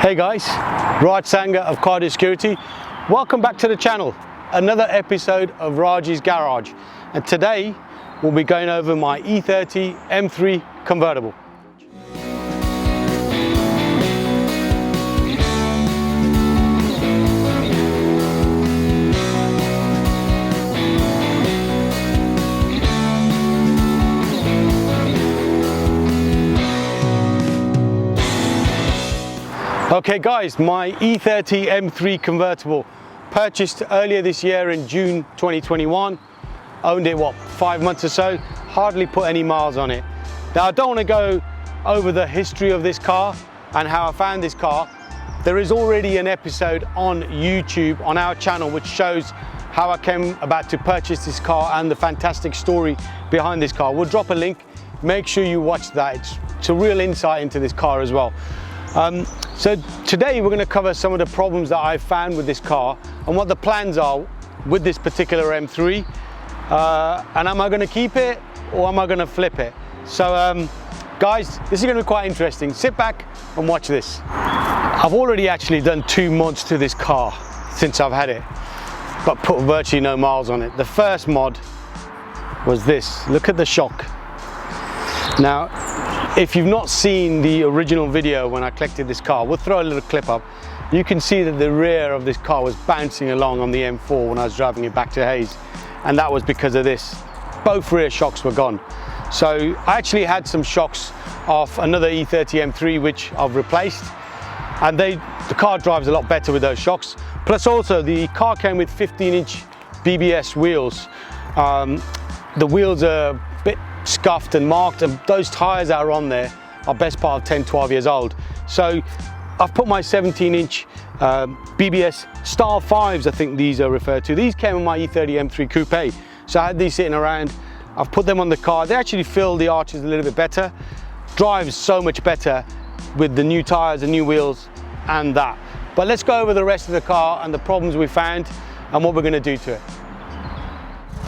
Hey guys, Raj Sanga of Cardio Security. Welcome back to the channel. Another episode of Raj's Garage. And today we'll be going over my E30 M3 convertible. Okay guys, my E30 M3 convertible, purchased earlier this year in June 2021, owned it 5 months or so, hardly put any miles on it. Now I don't want to go over the history of this car and how I found this car. There is already an episode on YouTube on our channel which shows how I came about to purchase this car and the fantastic story behind this car. We'll drop a link, make sure you watch that. It's a real insight into this car as well. So today we're going to cover some of the problems that I've found with this car and what the plans are with this particular M3, and am I going to keep it or am I going to flip it? So guys, this is going to be quite interesting. Sit back and watch this. I've already actually done 2 mods to this car since I've had it, but put virtually no miles on it. The first mod was this. Look at the shock. Now if you've not seen the original video when I collected this car, we'll throw a little clip up. You can see that the rear of this car was bouncing along on the M4 when I was driving it back to Hayes, and that was because of this. Both rear shocks were gone. So I actually had some shocks off another E30 M3 which I've replaced, and the car drives a lot better with those shocks. Plus also the car came with 15-inch BBS wheels. The wheels are a bit scuffed and marked, and those tires that are on there are best part of 10-12 years old. So I've put my 17-inch BBS Star 5s, I think these are referred to. These came on my E30 M3 coupe, so I had these sitting around. I've put them on the car. They actually fill the arches a little bit better, drives so much better with the new tires, the new wheels and that. But let's go over the rest of the car and the problems we found and what we're going to do to it.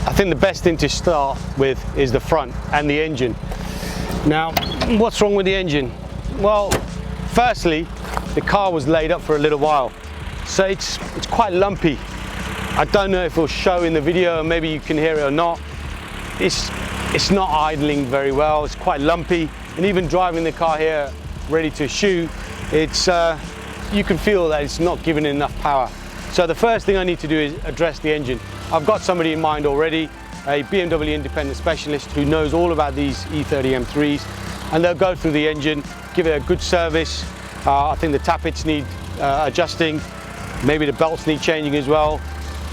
I think the best thing to start with is the front and the engine. Now, what's wrong with the engine? Well, firstly, the car was laid up for a little while, so it's quite lumpy. I don't know if it'll show in the video, maybe you can hear it or not. It's not idling very well, it's quite lumpy, and even driving the car here ready to shoot, you can feel that it's not giving enough power. So the first thing I need to do is address the engine. I've got somebody in mind already, a BMW independent specialist who knows all about these E30 M3s, and they'll go through the engine, give it a good service. I think the tappets need adjusting, maybe the belts need changing as well,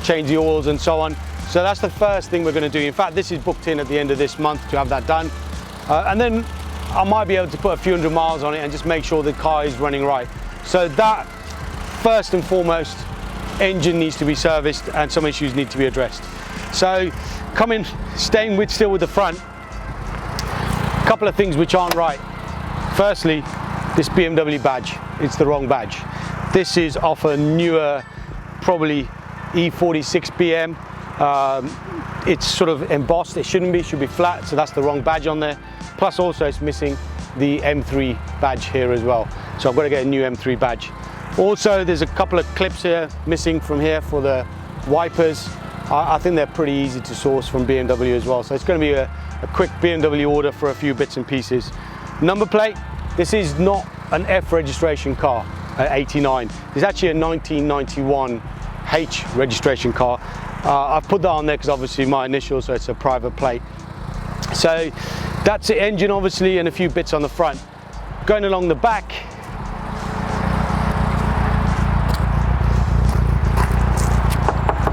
change the oils and so on. So that's the first thing we're going to do. In fact, this is booked in at the end of this month to have that done. And then I might be able to put a few hundred miles on it and just make sure the car is running right. So that, first and foremost, engine needs to be serviced and some issues need to be addressed. So staying still with the front, a couple of things which aren't right. Firstly, this BMW badge, it's the wrong badge. This is off a newer, probably E46 BM. It's sort of embossed, it shouldn't be, it should be flat, so that's the wrong badge on there. Plus also it's missing the M3 badge here as well. So I've got to get a new M3 badge. Also, there's a couple of clips here missing from here for the wipers. I think they're pretty easy to source from BMW as well. So it's going to be a quick BMW order for a few bits and pieces. Number plate, this is not an F registration car at 89. It's actually a 1991 H registration car. I've put that on there because obviously my initials, so it's a private plate. So that's the engine obviously, and a few bits on the front. Going along the back,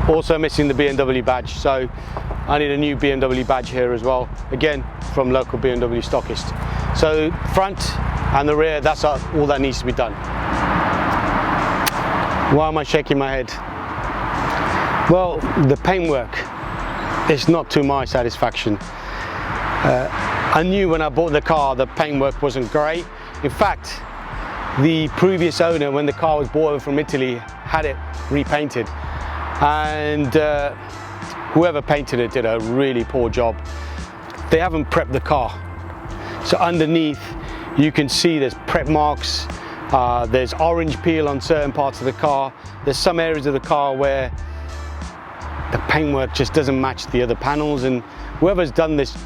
also missing the BMW badge, so I need a new BMW badge here as well, again from local BMW stockist. So front and the rear, that's all that needs to be done. Why am I shaking my head? Well, the paintwork is not to my satisfaction. I knew when I bought the car the paintwork wasn't great. In fact, the previous owner, when the car was bought over from Italy, had it repainted, and whoever painted it did a really poor job. They haven't prepped the car, so underneath you can see there's prep marks, There's orange peel on certain parts of the car. There's some areas of the car where the paintwork just doesn't match the other panels, and whoever's done this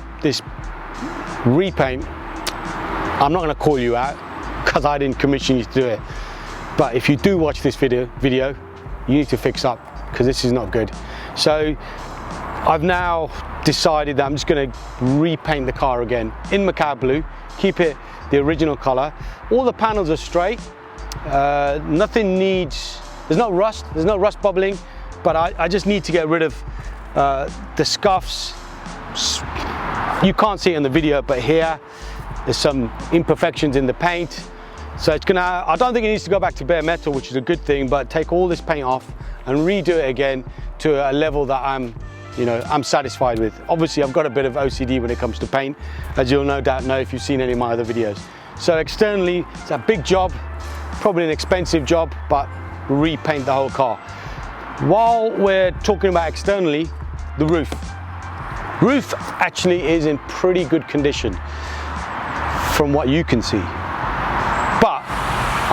repaint, I'm not going to call you out because I didn't commission you to do it, but if you do watch this video, you need to fix up, because this is not good. So I've now decided that I'm just going to repaint the car again in Macau blue, keep it the original color. All the panels are straight, nothing needs, there's no rust bubbling, but I just need to get rid of the scuffs. You can't see it in the video, but here there's some imperfections in the paint. So it's gonna, I don't think it needs to go back to bare metal, which is a good thing, but take all this paint off and redo it again to a level that I'm satisfied with. Obviously I've got a bit of OCD when it comes to paint, as you'll no doubt know if you've seen any of my other videos. So externally it's a big job, probably an expensive job, but repaint the whole car. While we're talking about externally, the roof actually is in pretty good condition from what you can see, but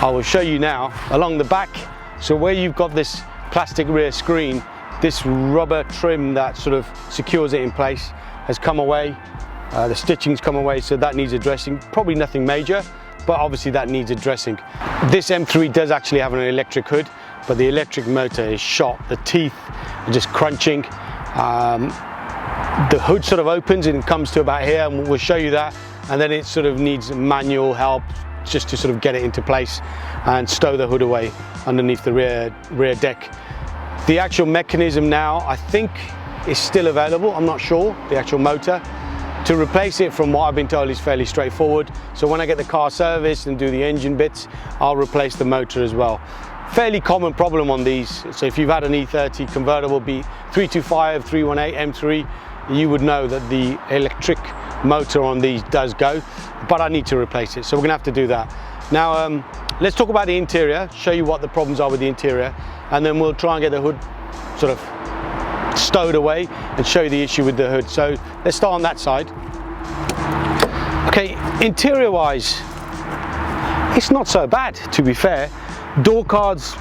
I will show you now along the back. So where you've got this plastic rear screen, this rubber trim that sort of secures it in place has come away, the stitching's come away, so that needs addressing. Probably nothing major, but obviously that needs addressing. This M3 does actually have an electric hood, but the electric motor is shot. The teeth are just crunching. The hood sort of opens and comes to about here, and we'll show you that, and then it sort of needs manual help just to sort of get it into place and stow the hood away underneath the rear deck. The actual mechanism now, I think, is still available. I'm not sure, the actual motor. To replace it, from what I've been told, is fairly straightforward. So when I get the car serviced and do the engine bits, I'll replace the motor as well. Fairly common problem on these. So if you've had an E30 convertible, be 325, 318, M3, you would know that the electric motor on these does go, but I need to replace it. So we're gonna have to do that. Now, let's talk about the interior, show you what the problems are with the interior, and then we'll try and get the hood sort of stowed away and show you the issue with the hood. So let's start on that side. Okay, interior wise, it's not so bad, to be fair. Door cards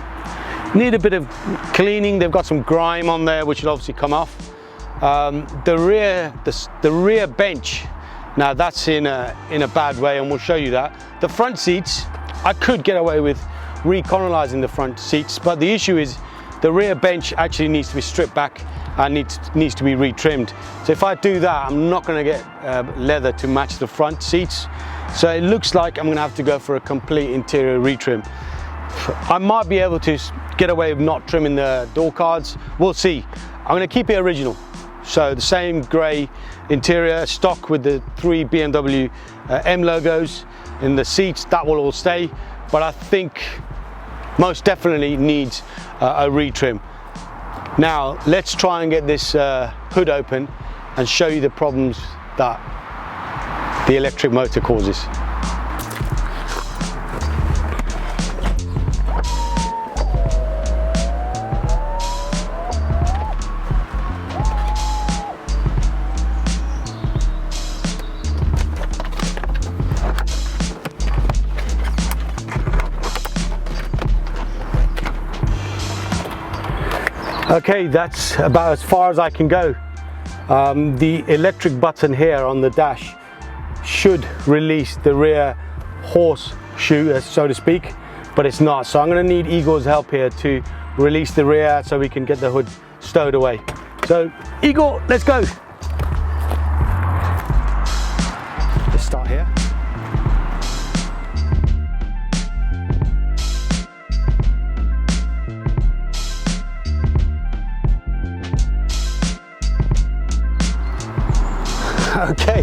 need a bit of cleaning. They've got some grime on there, which will obviously come off. The rear bench, now that's in a bad way, and we'll show you that. The front seats, I could get away with recolonizing the front seats, but the issue is the rear bench actually needs to be stripped back and needs to be retrimmed. So if I do that, I'm not going to get leather to match the front seats. So it looks like I'm going to have to go for a complete interior retrim. I might be able to get away with not trimming the door cards. We'll see. I'm going to keep it original. So the same grey interior, stock with the 3 BMW M logos in the seats, that will all stay. But I think most definitely needs a retrim. Now let's try and get this hood open and show you the problems that the electric motor causes. Okay, that's about as far as I can go. The electric button here on the dash should release the rear horseshoe, so to speak, but it's not. So I'm going to need Igor's help here to release the rear so we can get the hood stowed away. So Igor, let's go. Let's start here. Okay,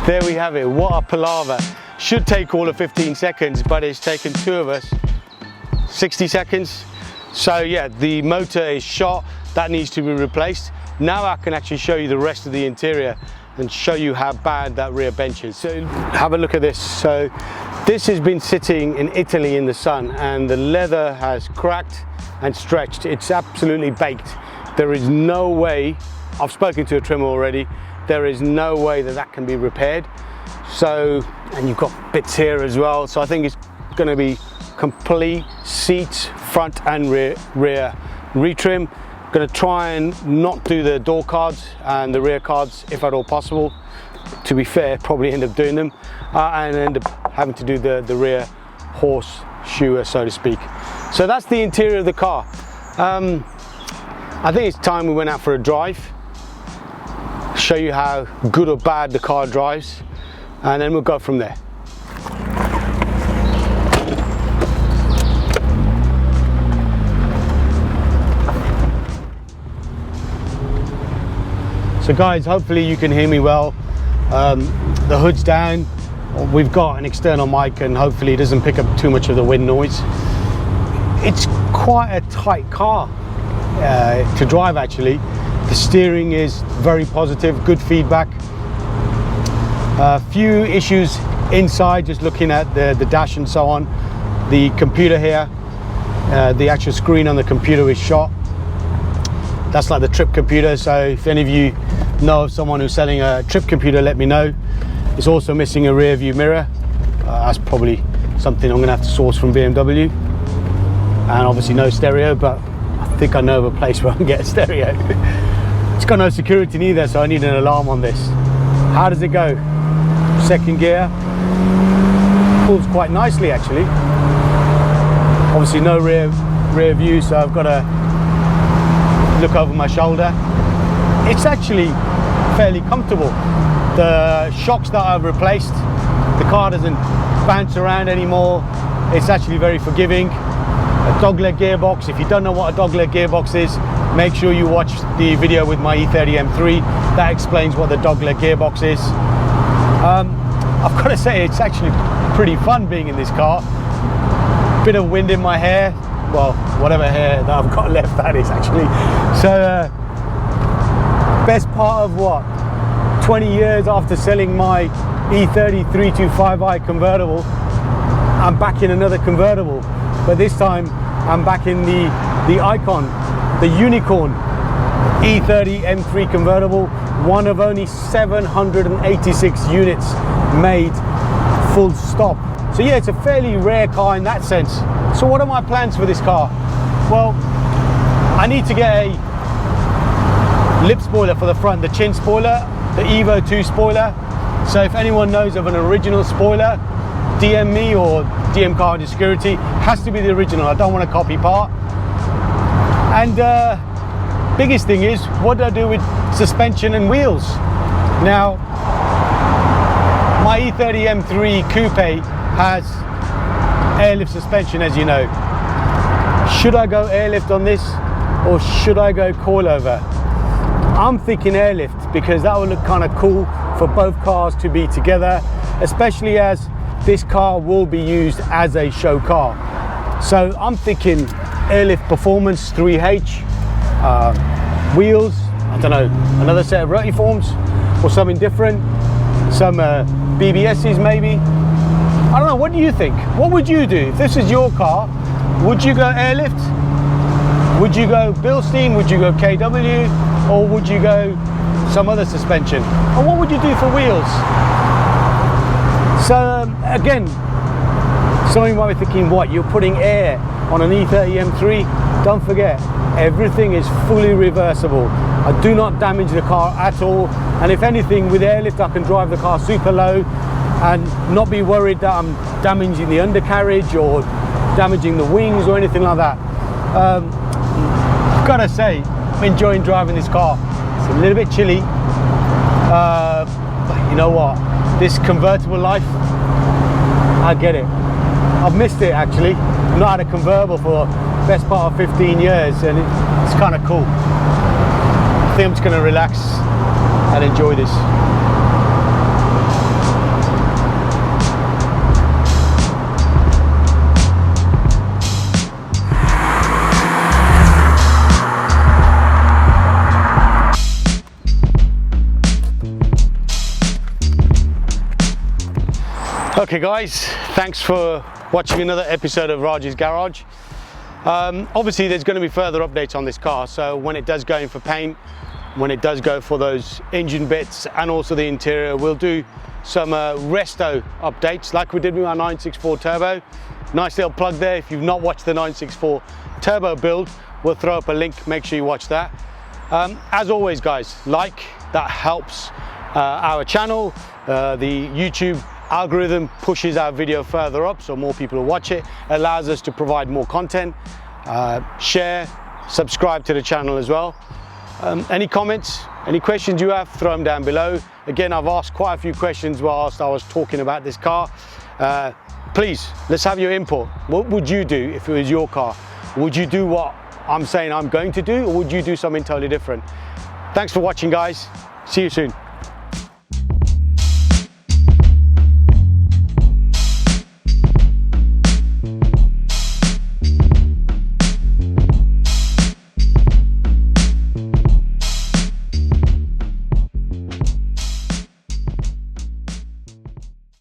there we have it. What a palaver. Should take all of 15 seconds, but it's taken two of us 60 seconds. So yeah, the motor is shot. That needs to be replaced. Now I can actually show you the rest of the interior and show you how bad that rear bench is. So have a look at this. So this has been sitting in Italy in the sun, and the leather has cracked and stretched. It's absolutely baked. There is no way, I've spoken to a trimmer already, there is no way that that can be repaired. So, and you've got bits here as well, so I think it's going to be complete seats, front and rear retrim. Going to try and not do the door cards and the rear cards if at all possible. To be fair, probably end up doing them and end up having to do the rear horseshoe, so to speak. So that's the interior of the car. I think it's time we went out for a drive, show you how good or bad the car drives, and then we'll go from there. So guys, hopefully you can hear me well. The hood's down, we've got an external mic and hopefully it doesn't pick up too much of the wind noise. It's quite a tight car to drive actually. The steering is very positive, good feedback. A few issues inside, just looking at the dash and so on. The computer here, the actual screen on the computer is shot. That's like the trip computer, so if any of you know of someone who's selling a trip computer, let me know. It's also missing a rear view mirror. That's probably something I'm gonna have to source from BMW. And obviously no stereo, but I think I know of a place where I can get a stereo. It's got no security neither, so I need an alarm on this. How does it go? Second gear. Pulls quite nicely actually. Obviously no rear view, so I've got to look over my shoulder. It's actually fairly comfortable. The shocks that I've replaced, the car doesn't bounce around anymore. It's actually very forgiving. A dogleg gearbox. If you don't know what a dogleg gearbox is, make sure you watch the video with my E30 M3. That explains what the dogleg gearbox is. I've got to say, it's actually pretty fun being in this car. Bit of wind in my hair, well, whatever hair that I've got left, that is actually. So best part of what, 20 years after selling my E30 325i convertible, I'm back in another convertible, but this time I'm back in the icon, the unicorn E30 M3 convertible, one of only 786 units made, full stop. So yeah, it's a fairly rare car in that sense. So what are my plans for this car? Well, I need to get a lip spoiler for the front, the chin spoiler, the Evo 2 spoiler. So if anyone knows of an original spoiler, DM me or DM Car Security. Has to be the original, I don't want a copy part. And biggest thing is, what do I do with suspension and wheels? Now, my E30 M3 coupe has airlift suspension, as you know. Should I go airlift on this or should I go coilover? I'm thinking airlift because that would look kind of cool for both cars to be together, especially as this car will be used as a show car. So I'm thinking airlift performance 3H, wheels, I don't know, another set of rotiforms or something different, some BBSs maybe. I don't know, what do you think? What would you do if this is your car? Would you go airlift? Would you go Bilstein? Would you go KW? Or would you go some other suspension? And what would you do for wheels? So again, some of you might be thinking, what, you're putting air on an E30 M3? Don't forget, everything is fully reversible. I do not damage the car at all. And if anything, with airlift, I can drive the car super low and not be worried that I'm damaging the undercarriage or damaging the wings or anything like that. I've got to say, I'm enjoying driving this car. It's a little bit chilly, but you know what? This convertible life, I get it. I've missed it actually. I've not had a convertible for the best part of 15 years and it's kind of cool. I think I'm just going to relax and enjoy this. Okay guys, thanks for watching another episode of Raj's Garage. Obviously there's going to be further updates on this car, so when it does go in for paint, when it does go for those engine bits and also the interior, we'll do some resto updates like we did with our 964 turbo. Nice little plug there. If you've not watched the 964 turbo build, we'll throw up a link, make sure you watch that. As always guys, that helps our channel. The YouTube algorithm pushes our video further up so more people will watch it, allows us to provide more content. Share, subscribe to the channel as well. Any comments, any questions you have, throw them down below. Again, I've asked quite a few questions whilst I was talking about this car. Please, let's have your input. What would you do if it was your car? Would you do what I'm saying I'm going to do, or would you do something totally different? Thanks for watching guys. See you soon.